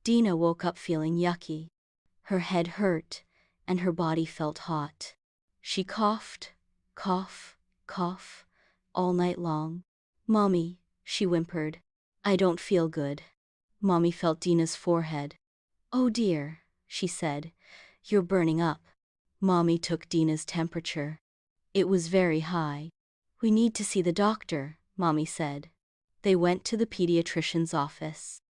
Dina woke up feeling yucky. Her head hurt, and her body felt hot. She coughed, cough, all night long. "Mommy," she whimpered, "I don't feel good." Mommy felt Dina's forehead. "Oh dear," she said, "you're burning up." Mommy took Dina's temperature. It was very high. "We need to see the doctor," Mommy said. They went to the pediatrician's office.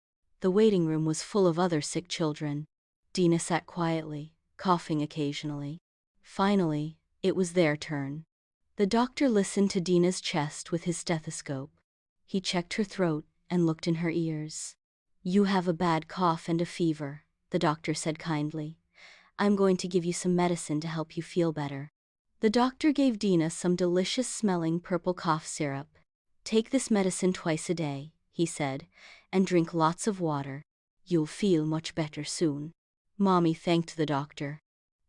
The waiting room was full of other sick children. Dina sat quietly, coughing occasionally. Finally, it was their turn. The doctor listened to Dina's chest with his stethoscope. He checked her throat and looked in her ears. "You have a bad cough and a fever," the doctor said kindly. "I'm going to give you some medicine to help you feel better." The doctor gave Dina some delicious-smelling purple cough syrup. "Take this medicine twice a day," he said, "and drink lots of water. You'll feel much better soon." Mommy thanked the doctor.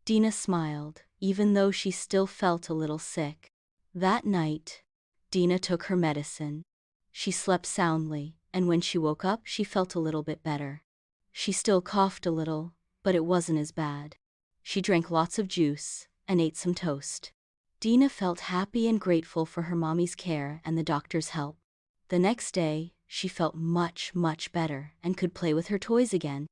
Dina smiled, even though she still felt a little sick. That night, Dina took her medicine. She slept soundly, and when she woke up, she felt a little bit better. She still coughed a little, but it wasn't as bad. She drank lots of juice and ate some toast. Dina felt happy and grateful for her mommy's care and the doctor's help. The next day, she felt much better and could play with her toys again.